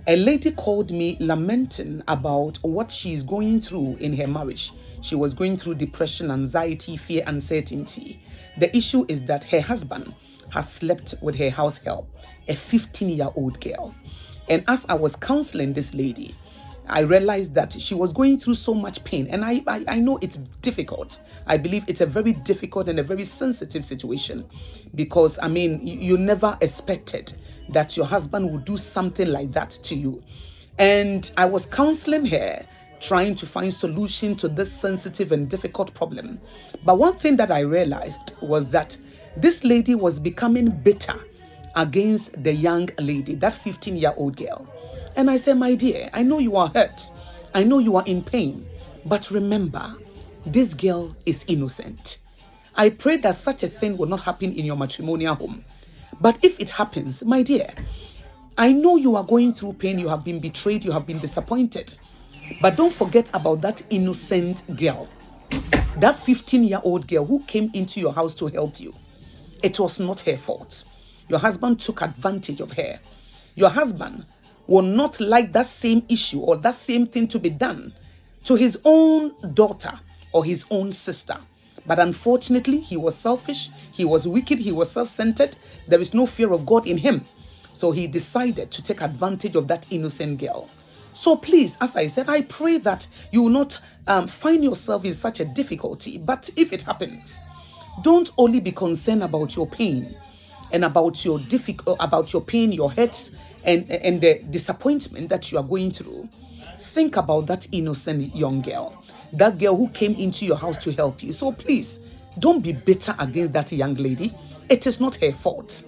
A lady called me lamenting about what she's going through in her marriage. She was going through depression, anxiety, fear, uncertainty. The issue is that her husband has slept with her house help, a 15-year-old girl. And as I was counseling this lady, I realized that she was going through so much pain. And I know it's difficult. I believe it's a very difficult and a very sensitive situation because, you never expected that your husband would do something like that to you. And I was counseling her, trying to find solution to this sensitive and difficult problem. But one thing that I realized was that this lady was becoming bitter against the young lady, that 15-year-old girl. And I said, my dear, I know you are hurt. I know you are in pain. But remember, this girl is innocent. I pray that such a thing will not happen in your matrimonial home. But if it happens, my dear, I know you are going through pain. You have been betrayed. You have been disappointed. But don't forget about that innocent girl, that 15-year-old girl who came into your house to help you. It was not her fault. Your husband took advantage of her. Your husband will not like that same issue or that same thing to be done to his own daughter or his own sister. But unfortunately, he was selfish, he was wicked, he was self-centered. There is no fear of God in him. So he decided to take advantage of that innocent girl. So please, as I said, I pray that you will not find yourself in such a difficulty. But if it happens, don't only be concerned about your pain and about your pain, your hurts, and the disappointment that you are going through. Think about that innocent young girl, that girl who came into your house to help you. So please, don't be bitter against that young lady. It is not her fault.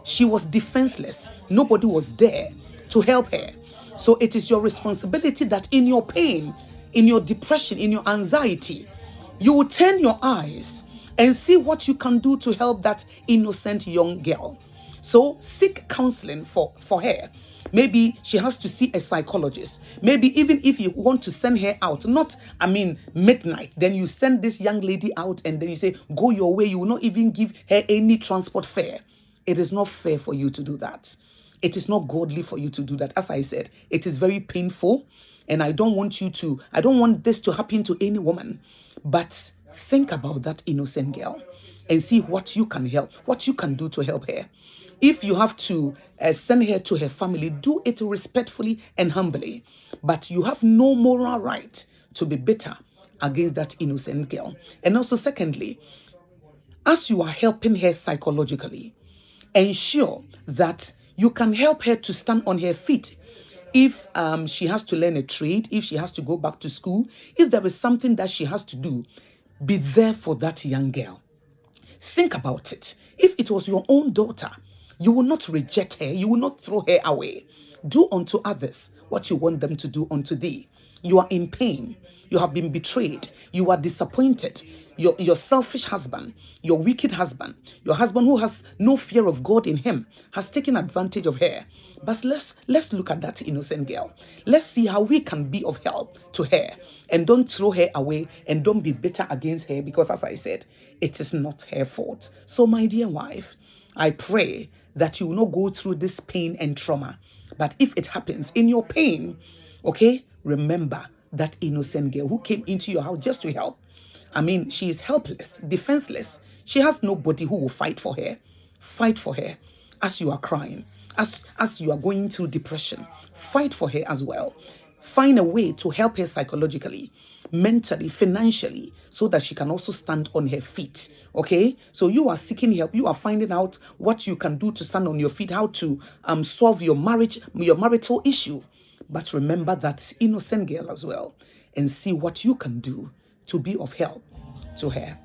She was defenseless. Nobody was there to help her. So it is your responsibility that in your pain, in your depression, in your anxiety, you will turn your eyes and see what you can do to help that innocent young girl. So seek counseling for her. Maybe she has to see a psychologist. Maybe even if you want to send her out, not, midnight, then you send this young lady out and then you say, go your way. You will not even give her any transport fare. It is not fair for you to do that. It is not godly for you to do that. As I said, it is very painful. And I don't want this to happen to any woman. But think about that innocent girl and see what you can do to help her. If you have to send her to her family, do it respectfully and humbly. But you have no moral right to be bitter against that innocent girl. And also, secondly, as you are helping her psychologically, ensure that you can help her to stand on her feet. If she has to learn a trade, if she has to go back to school, if there is something that she has to do, be there for that young girl. Think about it. If it was your own daughter, you will not reject her. You will not throw her away. Do unto others what you want them to do unto thee. You are in pain. You have been betrayed. You are disappointed. Your selfish husband, your wicked husband, your husband who has no fear of God in him, has taken advantage of her. But let's look at that innocent girl. Let's see how we can be of help to her. And don't throw her away and don't be bitter against her because, as I said, it is not her fault. So, my dear wife, I pray that you will not go through this pain and trauma. But if it happens in your pain, okay, remember that innocent girl who came into your house just to help. She is helpless, defenseless. She has nobody who will fight for her. Fight for her as you are crying, as you are going through depression. Fight for her as well. Find a way to help her psychologically, mentally, financially, so that she can also stand on her feet. Okay? So you are seeking help. You are finding out what you can do to stand on your feet, how to solve your marital issue. But remember that innocent girl as well and see what you can do to be of help to her.